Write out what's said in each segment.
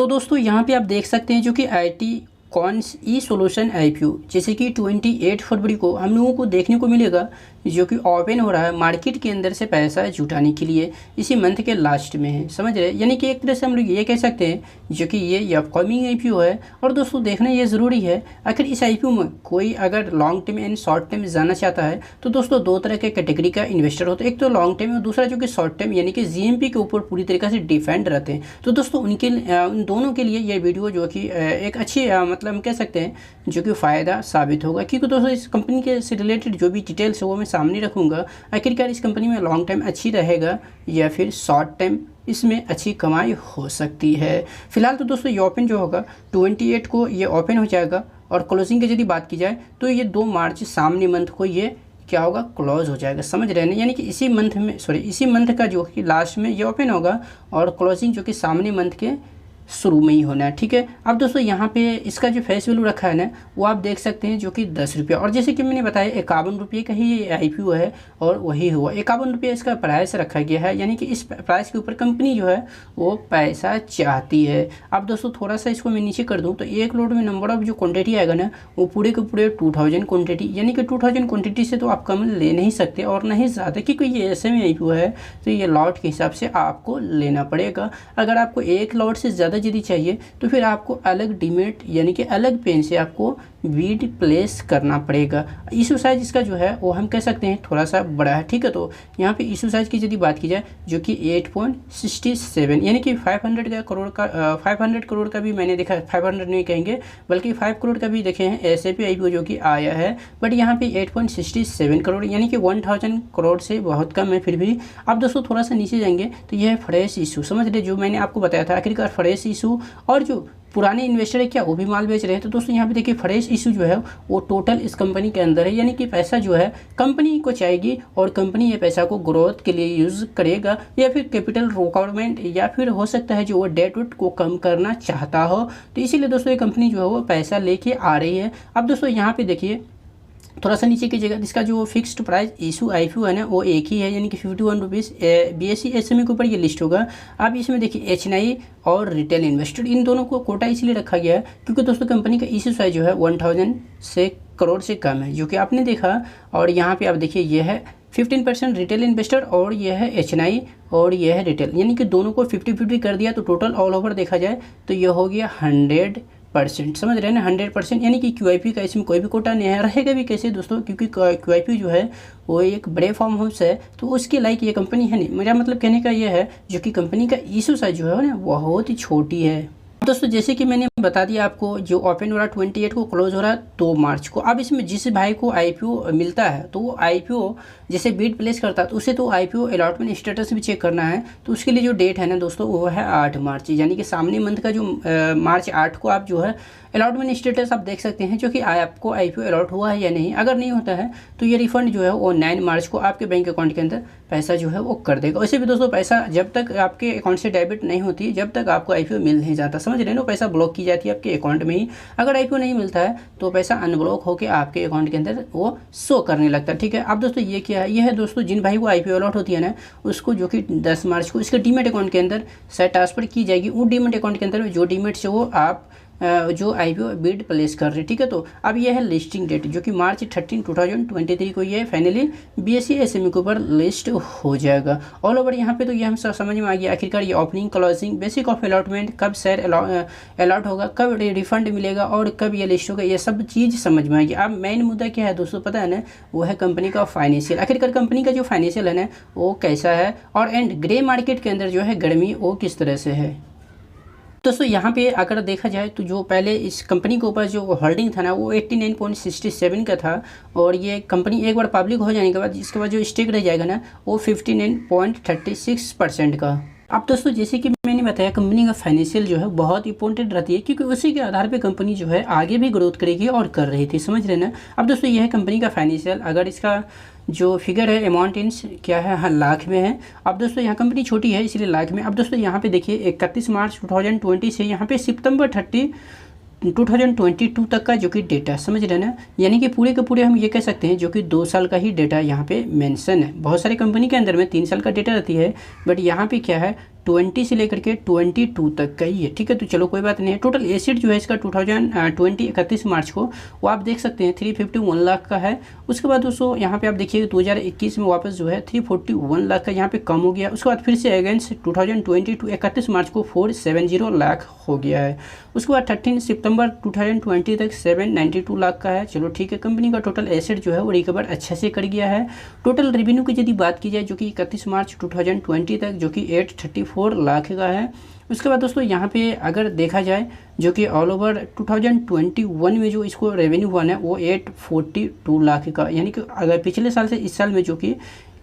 तो दोस्तों यहाँ पे आप देख सकते हैं जो कि IT cons E solution IPO जैसे कि 28 फरवरी को हम लोगों को देखने को मिलेगा जो कि ओपन हो रहा है मार्केट के अंदर से पैसा जुटाने के लिए इसी मंथ के लास्ट में है, समझ रहे हैं। यानी कि एक तरह से हम लोग ये कह सकते हैं जो कि ये अपकमिंग IPO है। और दोस्तों देखना ये ज़रूरी है, आखिर इस IPO में कोई अगर long term and short term जाना चाहता है तो दोस्तों दो तरह के कैटेगरी का इन्वेस्टर होता है, एक तो लॉन्ग टर्म और दूसरा जो कि शॉर्ट टर्म यानी कि GMP के ऊपर पूरी तरीके से डिफेंड रहते हैं। तो दोस्तों उन दोनों के लिए ये वीडियो जो कि एक अच्छी मतलब हम कह सकते हैं जो कि फ़ायदा साबित होगा, क्योंकि दोस्तों इस कंपनी के से रिलेटेड जो भी डिटेल्स है वो मैं सामने रखूँगा। आखिरकार इस कंपनी में लॉन्ग टाइम अच्छी रहेगा या फिर शॉर्ट टाइम इसमें अच्छी कमाई हो सकती है। फिलहाल तो दोस्तों ये ओपन जो होगा 28 को ये ओपन हो जाएगा और क्लोजिंग की यदि बात की जाए तो ये 2 मार्च सामने मंथ को ये क्या होगा क्लोज हो जाएगा, समझ रहे हैं। यानी कि इसी मंथ का जो कि लास्ट में ये ओपन होगा और क्लोजिंग जो कि सामने मंथ के शुरू में ही होना है, ठीक है। अब दोस्तों यहाँ पे इसका जो फेस वैल्यू रखा है ना वो आप देख सकते हैं जो कि 10 रुपये, और जैसे कि मैंने बताया 51 रुपये का ही ये IPO है और वही हुआ 51 रुपये इसका प्राइस रखा गया है। यानी कि इस प्राइस के ऊपर कंपनी जो है वो पैसा चाहती है। अब दोस्तों थोड़ा सा इसको मैं नीचे कर दूँ तो एक लोड में नंबर ऑफ जो क्वान्टिटी आएगा ना वो पूरे के पूरे 2000 क्वान्टिटी, यानी कि 2000 क्वान्टिटी से तो आप कम ले नहीं सकते और नहीं ज़्यादा, क्योंकि ये ऐसे में IPO है तो ये लॉट के हिसाब से आपको लेना पड़ेगा। अगर आपको एक लॉट से ज़्यादा यदि चाहिए तो फिर आपको अलग डीमेट यानी कि अलग पेन से आपको बीड प्लेस करना पड़ेगा। इशू साइज इसका जो है वो हम कह सकते हैं थोड़ा सा बड़ा है, ठीक है। तो यहाँ पे इशू साइज की यदि बात की जाए जो कि 8.67 यानी कि 500 करोड़ का भी मैंने देखा, 500 नहीं कहेंगे बल्कि 5 करोड़ का भी देखे हैं ऐसे भी IPO जो कि आया है, बट यहाँ पे 8.67 करोड़ यानी कि 1000 करोड़ से बहुत कम है फिर भी। अब दोस्तों थोड़ा सा नीचे जाएंगे तो यह है फ्रेश इशू, समझ रहे जो मैंने आपको बताया था। आखिरकार फ्रेश इशू और जो पुराने इन्वेस्टर है क्या वो भी माल बेच रहे हैं। तो दोस्तों यहाँ पे देखिए फ्रेश इशू जो है वो टोटल इस कंपनी के अंदर है, यानी कि पैसा जो है कंपनी को चाहिए और कंपनी ये पैसा को ग्रोथ के लिए यूज़ करेगा या फिर कैपिटल रिक्वायरमेंट या फिर हो सकता है जो वो डेट वेट को कम करना चाहता हो। तो इसीलिए दोस्तों ये कंपनी जो है वो पैसा लेके आ रही है। अब दोस्तों यहाँ पे देखिए थोड़ा सा नीचे कीजिएगा, इसका जो फिक्स्ड प्राइस इशू IPO है ना वो एक ही है, यानी कि 51 रुपीज़ BSE SME के ऊपर ये लिस्ट होगा। अब इसमें देखिए HNI और रिटेल इन्वेस्टर इन दोनों को कोटा इसलिए रखा गया है क्योंकि दोस्तों कंपनी का इशू साइज जो है 1000 करोड़ से कम है जो कि आपने देखा। और यहाँ पे आप देखिए ये है 15% रिटेल इन्वेस्टर और ये है HNI और ये है रिटेल, यानी कि दोनों को 50-50 कर दिया तो टोटल ऑल ओवर देखा जाए तो ये हो गया 100%, समझ रहे हैं ना 100%। यानी कि QIP का इसमें कोई भी कोटा नहीं है, रहेगा भी कैसे दोस्तों, क्योंकि QIP जो है वो एक बड़े फार्म हाउस है तो उसके लायक ये कंपनी है नहीं। मेरा मतलब कहने का ये है जो कि कंपनी का इशू साइज जो है ना बहुत ही छोटी है। दोस्तों जैसे कि मैंने बता दिया आपको जो ओपन हो रहा है 28 को क्लोज हो रहा है 2 मार्च को। अब इसमें जिस भाई को IPO मिलता है तो वो IPO जैसे बीड प्लेस करता है तो उसे तो IPO अलॉटमेंट स्टेटस भी चेक करना है। तो उसके लिए जो डेट है ना दोस्तों वो है 8 मार्च, यानी कि सामने मंथ का जो मार्च 8 को आप जो है अलॉटमेंट स्टेटस आप देख सकते हैं जो कि आपको IPO अलॉट हुआ है या नहीं। अगर नहीं होता है तो ये रिफंड जो है वो 9 मार्च को आपके बैंक अकाउंट के अंदर पैसा जो है वो कर देगा। वैसे भी दोस्तों पैसा जब तक आपके अकाउंट से डेबिट नहीं होती जब तक आपको IPO मिल नहीं जाता, समझ रहे हो, पैसा ब्लॉक की जाती है आपके अकाउंट में ही। अगर IPO नहीं मिलता है तो पैसा अनब्लॉक होकर आपके अकाउंट के अंदर वो शो करने लगता है, ठीक है। अब दोस्तों ये क्या है, ये है दोस्तों जिन भाई को IPO अलॉट होती है ना उसको जो कि 10 मार्च को इसके डीमेट अकाउंट के अंदर शायद ट्रांसफर की जाएगी। वो डीमेट अकाउंट के अंदर जो डीमेट से वो आप जो IPO बीड प्लेस कर रहे हैं, ठीक है। तो अब यह है लिस्टिंग डेट जो कि मार्च 13, 2023 को ये फाइनली BSE SME के ऊपर लिस्ट हो जाएगा ऑल ओवर। यहाँ पे तो ये हम समझ में आ गया आखिरकार ये opening closing basic of allotment कब शेयर अलॉट होगा, कब रिफंड मिलेगा और कब ये लिस्ट होगा, ये सब चीज़ समझ में आएगी। अब मेन मुद्दा क्या है दोस्तों पता है ना, वो है कंपनी का फाइनेंशियल। आखिरकार कंपनी का जो फाइनेंशियल है ना वो कैसा है और एंड ग्रे मार्केट के अंदर जो है गर्मी वो किस तरह से है। दोस्तों यहाँ पे अगर देखा जाए तो जो पहले इस कंपनी के ऊपर जो होल्डिंग था ना वो 89.67 का था और ये कंपनी एक बार पब्लिक हो जाने के बाद इसके बाद जो स्टेक रह जाएगा ना वो 59.36% का। अब दोस्तों जैसे कि मैंने बताया कंपनी का फाइनेंशियल जो है बहुत इंपॉर्टेंट रहती है क्योंकि उसी के आधार पे कंपनी जो है आगे भी ग्रोथ करेगी और कर रही थी, समझ रहे ना। अब दोस्तों यह है कंपनी का फाइनेंशियल, अगर इसका जो फिगर है अमाउंट इन क्या है, हाँ लाख में है। अब दोस्तों यहाँ कंपनी छोटी है इसलिए लाख में। अब दोस्तों यहाँ पे देखिए 31 मार्च 2020 से यहाँ पे सितंबर 30 2022 तक का जो कि डेटा, समझ रहे ना, यानी कि पूरे के पूरे हम ये कह सकते हैं जो कि 2 साल का ही डेटा यहाँ पे मेंशन है। बहुत सारे कंपनी के अंदर में 3 साल का डेटा रहती है बट यहाँ पे क्या है 20 से लेकर के 22 तक का ही है, ठीक है। तो चलो कोई बात नहीं है। टोटल एसेट जो है इसका 2020 31 मार्च को वो आप देख सकते हैं 351 लाख का है। उसके बाद दोस्तों यहाँ पे आप देखिए 2021 में वापस जो है 341 लाख का यहाँ पे कम हो गया। उसके बाद फिर से अगेंस्ट 2022 31 मार्च को 470 लाख हो गया है। उसके बाद 13 सितंबर 2020 तक 792 लाख का है। चलो ठीक है, कंपनी का टोटल एसेट जो है वो रिकवर अच्छे से कर गया है। टोटल रेवेन्यू की यदि बात की जाए जो कि 31 मार्च 2020 तक जो कि 834 लाख का है। उसके बाद दोस्तों यहाँ पे अगर देखा जाए जो कि ऑल ओवर 2021 में जो इसको रेवेन्यू हुआ है वो 842 लाख का, यानी कि अगर पिछले साल से इस साल में जो कि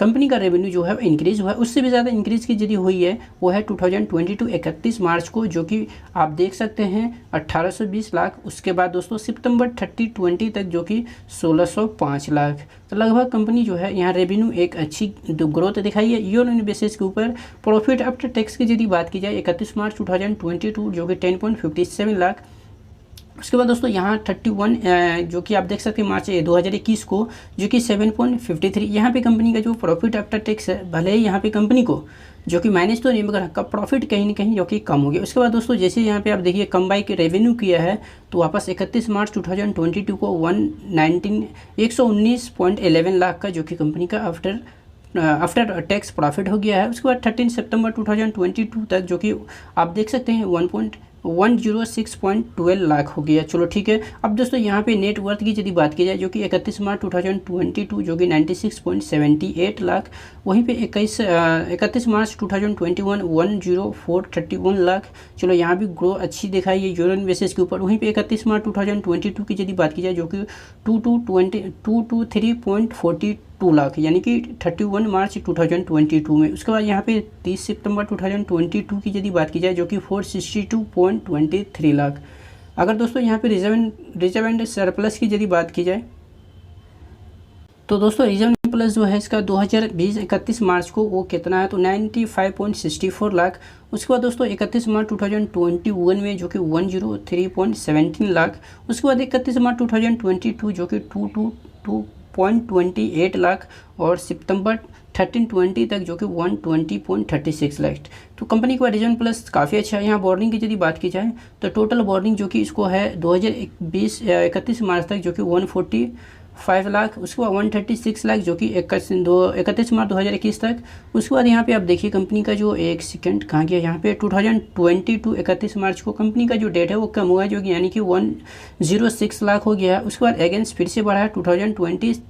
कंपनी का रेवेन्यू जो है इंक्रीज़ हुआ है, उससे भी ज़्यादा इंक्रीज़ की यदि हुई है वो है 2022 31 मार्च को जो कि आप देख सकते हैं 1820 लाख। उसके बाद दोस्तों सितंबर 30 20 तक जो कि 1605 लाख। तो लगभग कंपनी जो है यहाँ रेवेन्यू एक अच्छी ग्रोथ दिखाई है ईयर ऑन बेसिस के ऊपर। प्रॉफिट आफ्टर टैक्स की यदि बात की जाए 31 मार्च 2022 जो कि 10.57 लाख। उसके बाद दोस्तों यहाँ 31 जो कि आप देख सकते हैं मार्च 2021 को जो कि 7.53 यहाँ पे कंपनी का जो प्रॉफिट आफ्टर टैक्स है, भले ही यहाँ पे कंपनी को जो कि माइनस तो नहीं मगर का प्रॉफिट कहीं ना कहीं जो कि कम हो गया। उसके बाद दोस्तों जैसे यहाँ पे आप देखिए कंबाई के रेवेन्यू किया है तो वापस 31 मार्च 2022 को 119.11 लाख का जो कि कंपनी का आफ्टर टैक्स प्रॉफिट हो गया है। उसके बाद 13 सितंबर 2022 तक जो कि आप देख सकते हैं 106.12 लाख हो गया। चलो ठीक है। अब दोस्तों यहाँ पे नेट वर्थ की यदि बात की जाए जो कि 31 मार्च 2022 जो कि 96.78 लाख, वहीं पे 31 मार्च 2021 10431 लाख। चलो यहाँ भी ग्रो अच्छी दिखाई है यूरोन बेसिस के ऊपर। वहीं पे 31 मार्च 2022 की यदि बात की जाए जो कि 223.42 लाख, यानी कि 31 मार्च 2022 में। उसके बाद यहाँ पे 30 सितंबर 2022 की यदि बात की जाए जो कि 462.23 लाख। अगर दोस्तों यहाँ पे रिजर्व एंड सरप्लस की यदि बात की जाए तो दोस्तों रिजर्व प्लस जो है इसका 2020 31 मार्च को वो कितना है तो 95.64 लाख। उसके बाद दोस्तों 31 मार्च 2021 में जो कि 103.17 लाख। उसके बाद 31 मार्च 2022 जो कि 222.28 लाख और सितंबर 13-20 तक जो कि 120.36 लाख। तो कंपनी का रिजर्व प्लस काफ़ी अच्छा है। यहाँ बोर्डिंग की यदि बात की जाए तो टोटल बोर्डिंग जो कि इसको है 31 मार्च तक जो कि 145 लाख। उसके बाद 136 लाख जो कि 31 मार्च 2021 तक। उसके बाद यहाँ पे आप देखिए कंपनी का जो एक सेकंड कहाँ गया, यहाँ पे 2022 31 मार्च को कंपनी का जो डेट है वो कम हुआ है जो कि यानी कि 106 लाख हो गया है। उसके बाद अगेंस्ट फिर से बढ़ा है 2020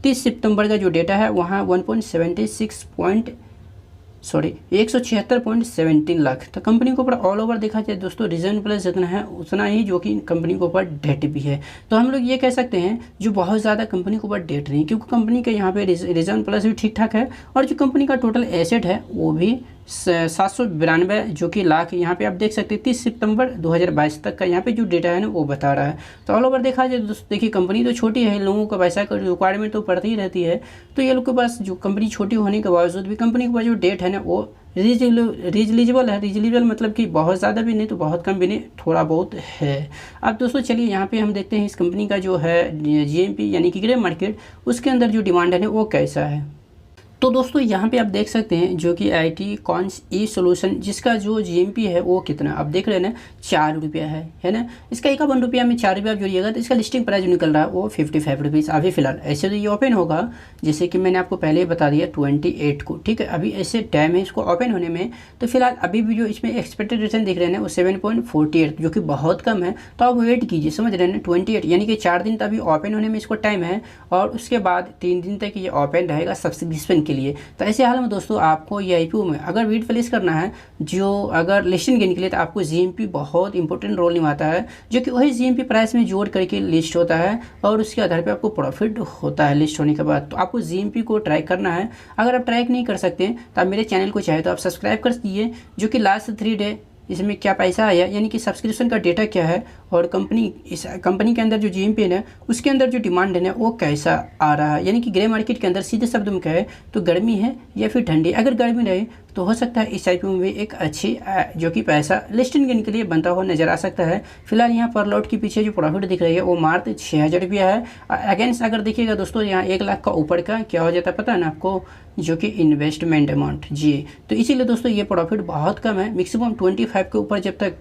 30 सितंबर का जो डेटा है वहाँ 176.17 लाख। तो कंपनी के ऊपर ऑल ओवर देखा जाए दोस्तों रिजर्व प्लस जितना है उतना ही जो कि कंपनी के ऊपर डेट भी है। तो हम लोग ये कह सकते हैं जो बहुत ज़्यादा कंपनी के ऊपर डेट नहीं, क्योंकि कंपनी के यहाँ पे रिजर्व प्लस भी ठीक ठाक है और जो कंपनी का टोटल एसेट है वो भी 792 जो कि लाख। यहाँ पे आप देख सकते हैं 30 सितंबर 2022 तक का यहाँ पे जो डेटा है ना वो बता रहा है। तो ऑल ओवर देखा जाए दोस्तों देखिए कंपनी तो छोटी है, लोगों का पैसा का रिक्वायरमेंट तो पड़ती ही रहती है। तो ये लोग के पास जो कंपनी छोटी होने के बावजूद भी कंपनी के पास जो डेट है ना वो रीजनेबल है। रीजनेबल मतलब कि बहुत ज़्यादा भी नहीं तो बहुत कम भी नहीं, थोड़ा बहुत है। अब दोस्तों चलिए यहाँ पे हम देखते हैं इस कंपनी का जो है GMP यानी कि ग्रे मार्केट उसके अंदर जो डिमांड है वो कैसा है। तो दोस्तों यहाँ पे आप देख सकते हैं जो कि IT कॉन्स ई सोल्यूशन जिसका जो GMP है वो कितना आप देख रहे हैं ना 4 रुपया है ना। इसका 51 रुपया में 4 रुपया आप जोड़िएगा तो इसका लिस्टिंग प्राइस जो निकल रहा है वो 55 रुपीज़ अभी फिलहाल। ऐसे तो ये ओपन होगा जैसे कि मैंने आपको पहले ही बता दिया 28 को, ठीक है। अभी ऐसे टाइम है इसको ओपन होने में। तो फिलहाल अभी भी जो इसमें एक्सपेक्टेड रिटर्न दिख रहे हैं वो 7.48 जो कि बहुत कम है। तो आप वेट कीजिए, समझ रहे हैं ना 28 यानी कि 4 दिन तो अभी ओपन होने में इसको टाइम है और उसके बाद 3 दिन तक ये ओपन रहेगा सब्सक्रिप्शन के लिए। तो ऐसे हाल में दोस्तों आपको ये IPO में अगर बीट प्लेस करना है जो अगर लिस्टिंग गेन के लिए तो आपको GMP बहुत इंपॉर्टेंट रोल निभाता है जो कि वही GMP प्राइस में जोड़ करके लिस्ट होता है और उसके आधार पे आपको प्रॉफिट होता है लिस्ट होने के बाद। तो आपको GMP को ट्राई करना है। अगर आप ट्राई नहीं कर सकते तो आप मेरे चैनल को चाहे तो आप सब्सक्राइब कर दीजिए जो कि लास्ट 3 डे इसमें क्या पैसा आया यानी कि सब्सक्रिप्शन का डेटा क्या है और इस कंपनी के अंदर जो GMPN है उसके अंदर जो डिमांड है ना वो कैसा आ रहा है। यानी कि ग्रे मार्केट के अंदर सीधे शब्द में कहे तो गर्मी है या फिर ठंडी। अगर गर्मी रहे तो हो सकता है इस IPO में भी एक अच्छी जो कि पैसा लिस्टिंग गेन के लिए बनता हुआ नजर आ सकता है। फिलहाल यहाँ पर लॉट के पीछे जो प्रॉफिट दिख रही है वो मात्र 6000 रुपया है। अगेंस्ट अगर देखिएगा दोस्तों यहाँ 1 लाख का ऊपर का क्या हो जाता है पता है ना आपको, जो कि इन्वेस्टमेंट अमाउंट जी। तो इसीलिए दोस्तों ये प्रॉफिट बहुत कम है। मैक्सिमम 25 के ऊपर जब तक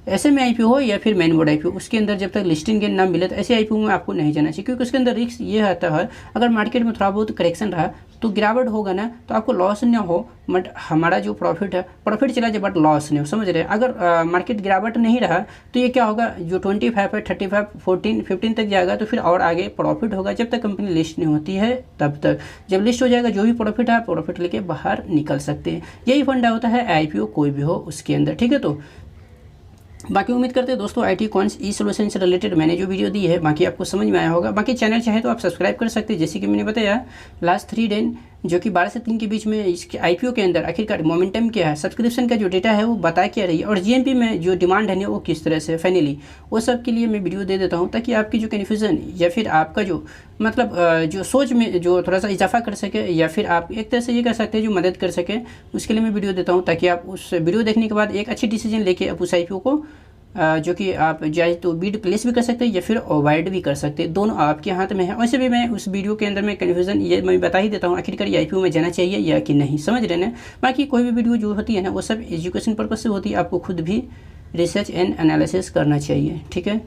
SME IPO हो या फिर मेन बोर्ड IPO उसके अंदर जब तक लिस्टिंग गेन ना मिले तो ऐसे IPO में आपको नहीं जाना चाहिए, क्योंकि उसके अंदर रिस्क ये आता है अगर मार्केट में थोड़ा बहुत करेक्शन रहा तो गिरावट होगा ना तो आपको लॉस ना हो, बट हमारा जो प्रॉफिट है प्रॉफिट चला जाए बट लॉस नहीं हो, समझ रहे हैं। अगर मार्केट गिरावट नहीं रहा तो ये क्या होगा, जो 25 है 35 14 15 तक जाएगा तो फिर और आगे प्रॉफिट होगा जब तक कंपनी लिस्ट नहीं होती है तब तक। जब लिस्ट हो जाएगा जो भी प्रॉफिट है प्रॉफिट लेके बाहर निकल सकते हैं। यही फंडा होता है IPO कोई भी हो उसके अंदर, ठीक है। तो बाकी उम्मीद करते हैं दोस्तों IT कॉइन्स ई सोल्यूशन से रिलेटेड मैंने जो वीडियो दी है बाकी आपको समझ में आया होगा। बाकी चैनल चाहे तो आप सब्सक्राइब कर सकते हैं। जैसे कि मैंने बताया लास्ट 3 दिन जो कि 12 से 3 के बीच में इसके IPO के अंदर आखिरकार मोमेंटम क्या है, सब्सक्रिप्शन का जो डेटा है वो बता क्या रही है, और GMP में जो डिमांड है वो किस तरह से फाइनली, वो सब के लिए मैं वीडियो दे देता हूँ ताकि आपकी जो कन्फ्यूज़न या फिर आपका जो मतलब जो सोच में जो थोड़ा सा इजाफा कर सके या फिर आप एक तरह से ये कर सकते हैं जो मदद कर सके, उसके लिए मैं वीडियो देता हूँ ताकि आप उस वीडियो देखने के बाद एक अच्छी डिसीजन लेके आप उस IPO को जो कि आप चाहे तो बीड प्लेस भी कर सकते हैं या फिर अवॉइड भी कर सकते हैं, दोनों आपके हाथ में है। वैसे भी मैं उस वीडियो के अंदर में कन्फ्यूज़न ये मैं बता ही देता हूँ आखिरकार ये IPO में जाना चाहिए या कि नहीं, समझ रहे हैं। बाकी कोई भी वीडियो जो होती है ना वो सब एजुकेशन पर्पज़ से होती है, आपको खुद भी रिसर्च एंड एनालिसिस करना चाहिए, ठीक है।